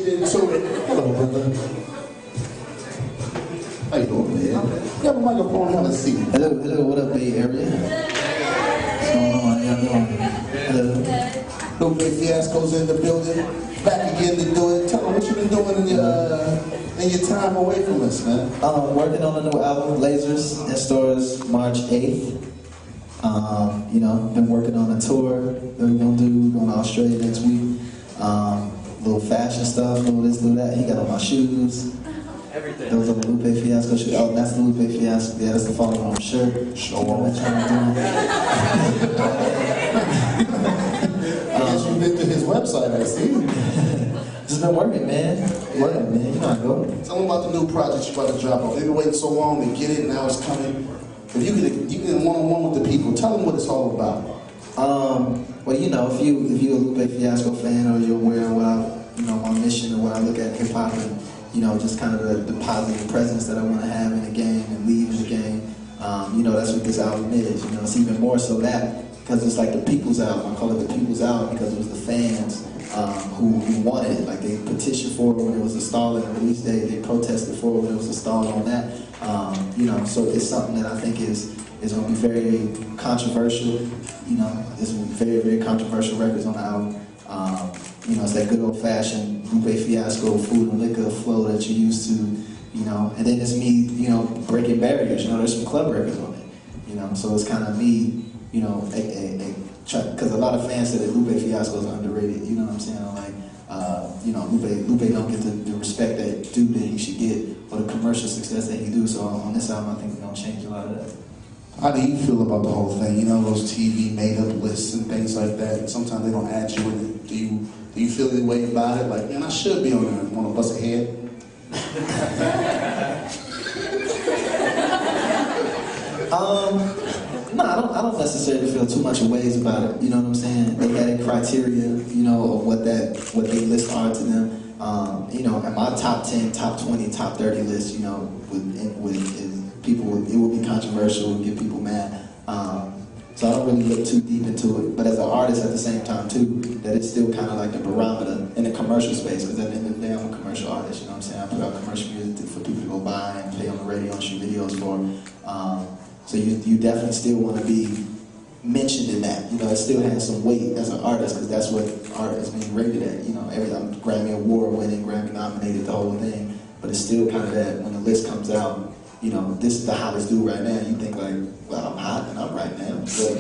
get into it. Hello, brother. How you doing, man? You have a microphone, have a seat. Hello, what up, Bay Area? What's going on? How y'all doing? Hello. Lupe Fiasco's in the building. Back again to do it. Tell them what you've been doing in your time away from us, man. Working on a new album, Lasers, in stores March 8th. You know, been working on a tour that we're gonna do, going to Australia next week. Little fashion stuff, little this, little that. He got on my shoes. Everything. Those are the Lupe Fiasco shoes. Oh, that's the Lupe Fiasco. Yeah, that's the follow on shirt. Show on. I guess you've been to his website, I see. Just been working, man. Working, man. You know how I go. Tell them about the new project you're about to drop off. They've been waiting so long to get it, now it's coming. If you can one-on-one with the people, tell them what it's all about. Well, you know, if you're a Lupe Fiasco fan, or you're aware of what my mission and what I look at hip hop, and you know, just kind of the positive presence that I want to have in the game and leave in the game. You know, that's what this album is. You know, it's even more so that because it's like the people's album. I call it the people's album because it was the fans who wanted it. Like they petitioned for it when it was installed in the release date. They protested for it when it was installed on that. You know, so it's something that I think is going to be very controversial. You know, there's very, very controversial records on the album. You know, it's that good old-fashioned Lupe Fiasco food and liquor flow that you're used to, you know. And then it's me, you know, breaking barriers. You know, there's some club records on it, you know. So it's kind of me, you know, because a lot of fans say that Lupe Fiasco is underrated. You know what I'm saying? Like, you know, Lupe don't get the respect that dude that he should get, or the commercial success that he do. So on this album, I think we're gonna change a lot of that. How do you feel about the whole thing? You know, those TV made-up lists and things like that. Sometimes they don't add you in it. Do you feel any way about it? Like, man, I should be on there. Want to bust a head? No, I don't necessarily feel too much ways about it. You know what I'm saying? They got a criteria, you know, of what they list are to them. You know, and my top 10, top 20, top 30 list, you know, it will be controversial, and get people mad. So I don't really look too deep into it. But as an artist at the same time too, that it's still kind of like the barometer in the commercial space, because at the end of the day, I'm a commercial artist, you know what I'm saying? I put out commercial music for people to go buy and play on the radio and shoot videos for. So you definitely still want to be mentioned in that. You know, it still has some weight as an artist, because that's what art is being rated at. You know, I'm Grammy Award winning, Grammy nominated, the whole thing. But it's still kind of that when the list comes out, you know, this is the hottest dude right now. You think like, well, I'm hot and I'm right now. So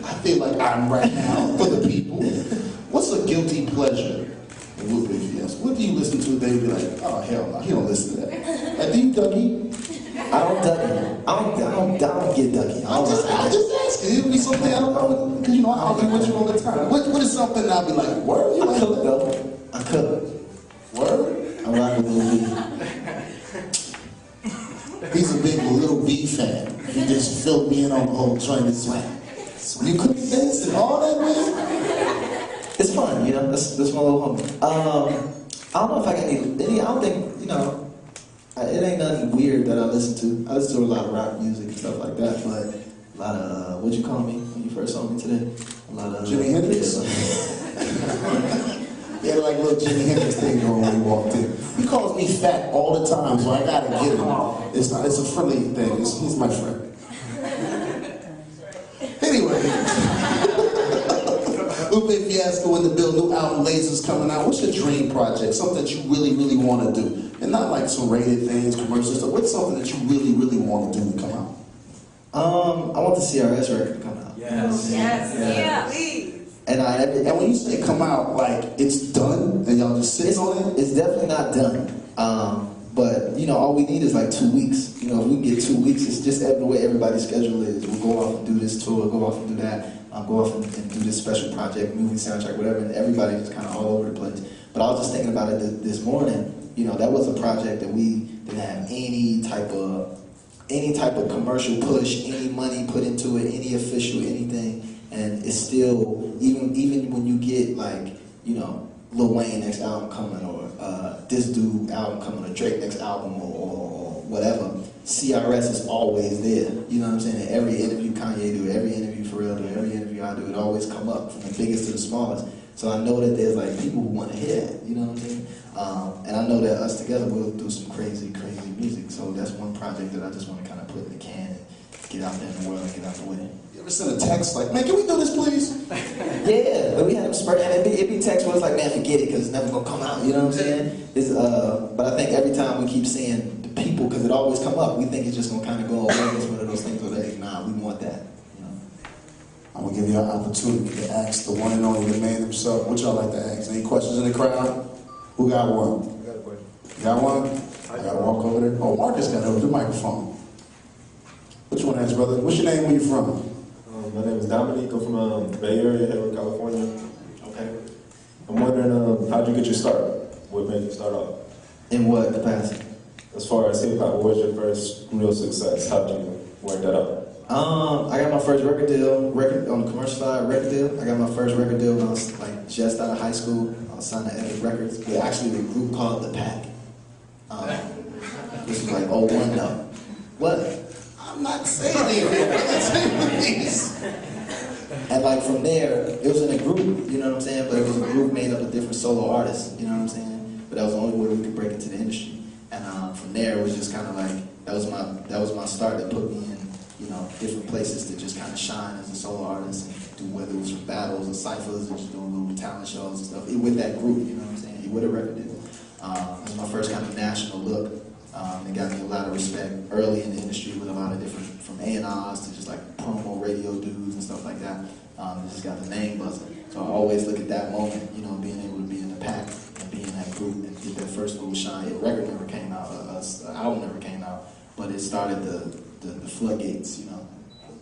I feel like I'm right now for the people. What's a guilty pleasure in Lupe Fiasco? What do you listen to? They be like, oh hell no, he don't listen to that. Like, do you Dougie? I don't Dougie. I don't get Dougie. I'm just asking. It'll be something I don't know, because you know I argue with you all the time. What is something I'll be like, word? You I like cook that? though. I cook. Word? I rock with Lil B. He's a big Lil B fan. He just filled me in on the whole trying to sweat. You could dance and all that, man? It's fun, you know. That's my little homie. I don't know if I got any. I don't think, you know. It ain't nothing weird that I listen to. I listen to a lot of rock music and stuff like that, but a lot of what'd you call me when you first saw me today? A lot of Jimi Hendrix. He had like a little Jimi Hendrix thing going when he walked in. He calls me fat all the time, so I gotta get him. It's a friendly thing. He's my friend. Anyway, Lupe Fiasco in the building, new album Lasers coming out. What's your dream project? Something that you really, really want to do, and not like some rated things, commercial stuff. What's something that you really, really want to do to come out? I want the CRS record to come out. Yes. Please. And when you say come out, like it's done, and y'all just sitting on it? It's definitely not done. But you know, all we need is like 2 weeks. You know, if we can get 2 weeks, it's just the way everybody's schedule is. We'll go off and do this tour, go off and do that, go off and do this special project, movie soundtrack, whatever, and everybody's kind of all over the place. But I was just thinking about it this morning. You know, that was a project that we didn't have any type of commercial push, any money put into it, any official anything. And it's still, even when you get like, you know, Lil Wayne next album coming, or this dude album coming, or Drake next album, or whatever, CRS is always there. You know what I'm saying? Every interview Kanye do, every interview Pharrell do, every interview I do, it always come up from the biggest to the smallest. So I know that there's like people who want to hear that, you know what I'm saying? And I know that us together we'll do some crazy, crazy music. So that's one project that I just want to kind of put in the can and get out there in the world and get out the way. You ever send a text like, man, can we do this, please? Yeah, but we had them spurt, and it'd be text where it's like, man, forget it, because it's never gonna come out. You know what I'm saying? But I think every time we keep seeing the people, because it always come up, we think it's just gonna kind of go away. It's one of those things where like, nah, we want that. You know? I'm gonna give you an opportunity to ask the one and only, the man himself. What y'all like to ask? Any questions in the crowd? Who got one? I got a question. You got one? I gotta walk over there. Oh, Marcus got over the microphone. What you want to ask, brother? What's your name? Where you from? My name is Dominique. I'm from the Bay Area, Hayward, California. Okay. I'm wondering, how'd you get your start? What made you start off? In what capacity? As far as hip hop, what was your first real success? How'd you work that out? I got my first record deal, on the commercial side, record deal. I got my first record deal when I was like just out of high school. I was signed to Epic Records, but actually a group called The Pack. This was like 01 though. What? I'm not saying anything. And like from there, it was in a group, you know what I'm saying? But it was a group made up of different solo artists, you know what I'm saying? But that was the only way we could break into the industry. And from there, it was just kind of like that was my start that put me in, you know, different places to just kind of shine as a solo artist and do whether it was for battles or ciphers or just doing little talent shows and stuff. With that group, you know what I'm saying? With a record deal. It was my first kind of national look. It got me a lot of respect early in the industry with a lot of different, from A&Rs to just like promo radio dudes and stuff like that. It just got the name buzzing. So I always look at that moment, you know, being able to be in the pack and be in that group and get that first little shine. The record never came out, the album never came out, but it started the floodgates, you know,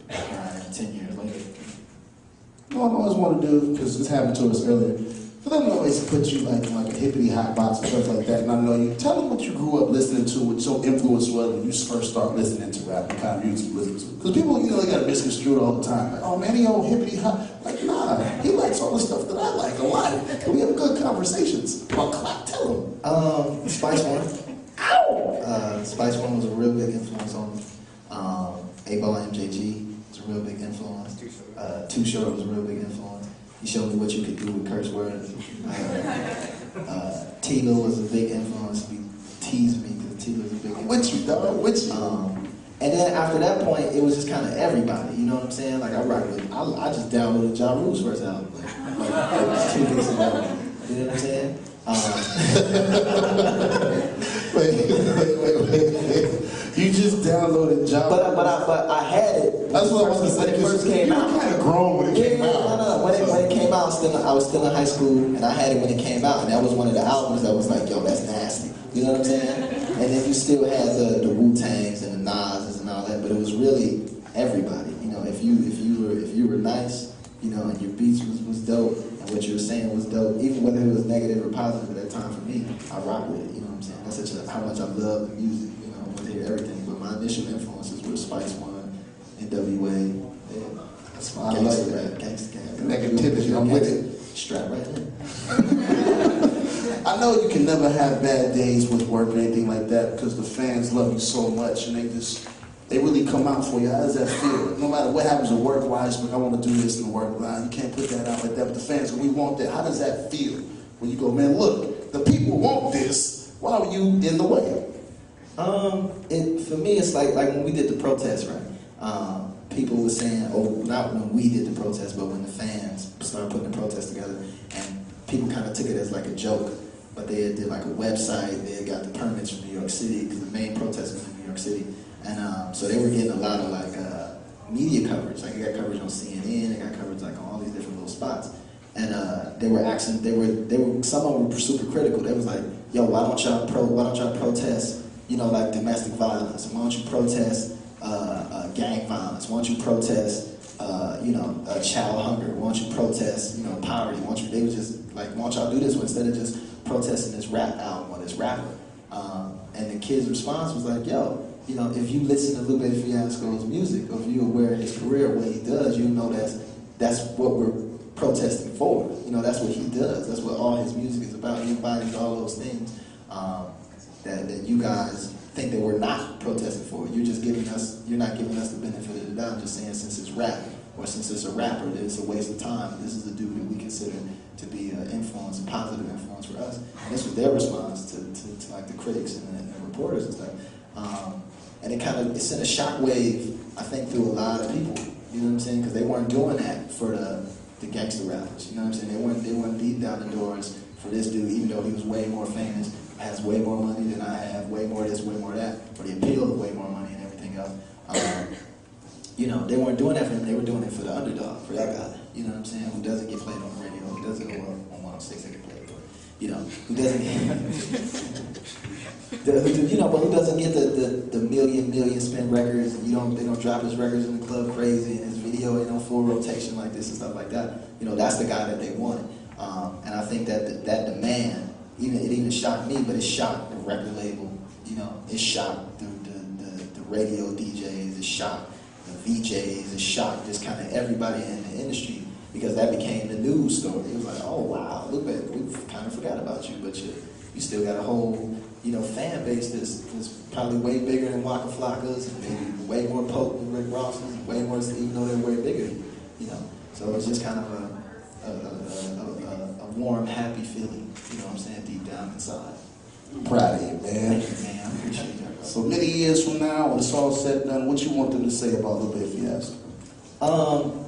10 years later. What I always want to do, because this happened to us earlier, for them to always put you like in like a hippity hot box and stuff like that, and I know you, tell them what you grew up listening to, what your influence was when you first started listening to rap, the kind of music you listen to. Because people, you know, they got misconstrued all the time. Like, oh man, he old hippity hot. Like, nah, he likes all the stuff that I like a lot. And we have good conversations. Well, clap, tell him. Spice One. Ow! Spice One was a real big influence on me. A-Ball MJG was a real big influence. Too Short was a real big influence. He showed me what you could do with curse words. Tila was a big influence. He teased me because Tila was a big influence. With you, dog, with you. And then after that point, it was just kind of everybody. You know what I'm saying? Like I just downloaded Ja Rule's first album, like 2 weeks ago. You know what I'm saying? Wait. You just downloaded Ja. But I had it. That's what I was going to say. When it first came out. You were kind of grown when it came out. No. When it came out, I was still in high school, and I had it when it came out, and that was one of the albums that was like, yo, that's nasty. You know what I'm saying? And then you still had the Wu-Tangs and the Nas's and all that, but it was really everybody. You know, if you were nice, you know, and your beats was dope, and what you were saying was dope, even whether it was negative or positive at that time for me, I rock with it. You know what I'm saying? That's how much I love the music. You know, I want to hear everything. But my initial influences were Spice One, NWA. That's why I love rap, gangsta gang. Negativity, I'm with it. Strap right in. I know you can never have bad days with work or anything like that because the fans love you so much and they really come out for you. How does that feel? No matter what happens at work-wise, but I want to do this in the work line. You can't put that out like that. But the fans, we want that. How does that feel when you go, man, look, the people want this. Why are you in the way? For me, it's like when we did the protest, right? People were saying, not when we did the protest, but when the fans started putting the protest together, and people kind of took it as like a joke. But they did like a website, they got the permits from New York City, because the main protest was in New York City. And so they were getting a lot of like media coverage. Like they got coverage on CNN, they got coverage like on all these different little spots. And they were asking, some of them were super critical. They was like, yo, why don't y'all protest, you know, like domestic violence? And why don't you protest gang violence? Why don't you protest, you know, child hunger? Why don't you protest, you know, poverty? They was just like, why don't y'all do this instead of just protesting this rap album or this rapper? And the kid's response was like, yo, you know, if you listen to Lupe Fiasco's music, or if you're aware of his career, what he does, you know that's what we're protesting for. You know, that's what he does. That's what all his music is about. He embodies all those things that you guys think that we're not protesting for. You're not giving us the benefit of the doubt, just saying since it's rap, or since it's a rapper, that it's a waste of time. This is a dude that we consider to be an influence, a positive influence for us. And this was their response to like the critics and the reporters and stuff. And it sent a shockwave, I think, through a lot of people. You know what I'm saying? Because they weren't doing that for the gangster rappers. You know what I'm saying? They weren't beating down the doors for this dude, even though he was way more famous, has way more money than I have, way more this, way more that, for the appeal of way more money and everything else. You know, they weren't doing that for him, they were doing it for the underdog, for that guy. You know what I'm saying? Who doesn't get played on the radio, who doesn't go on 106 they get played, but, you know, who doesn't get, you know, but who doesn't get the million spin records, and they don't drop his records in the club crazy, and his video ain't on full rotation like this and stuff like that. You know, that's the guy that they wanted. And I think that that demand, it even shocked me, but it shocked the record label. You know, it shocked the radio DJs, it shocked the VJs, it shocked just kind of everybody in the industry, because that became the news story. It was like, oh wow, Lupe, we kind of forgot about you, but you still got a whole, you know, fan base that's probably way bigger than Waka Flocka's, and maybe way more potent than Rick Ross's, and way more, even though they're way bigger, you know. So it's just kind of a warm, happy feeling, you know what I'm saying, deep down inside. I'm proud of you, man. Thank you, man. I appreciate that. So many years from now, when it's all said and done, what you want them to say about Lupe Fiasco?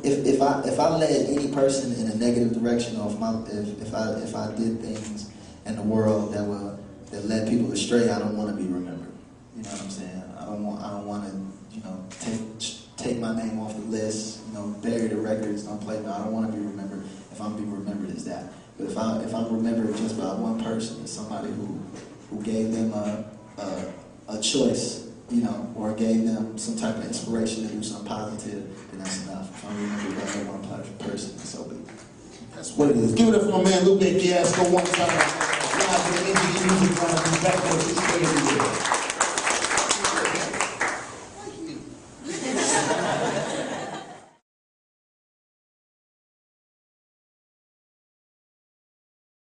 If I led any person in a negative direction, or if I did things in the world that led people astray, I don't want to be remembered. You know what I'm saying? I don't want to, you know, take my name off the list. You know, bury the records, don't play me. I don't want to be remembered. If I'm being remembered as that. But if I'm remembered just by one person, as somebody who gave them a choice, you know, or gave them some type of inspiration to do something positive, then that's enough. If I'm remembered by that one person, so be it. That's what it is. Give it up for my man Lupe Fiasco one time.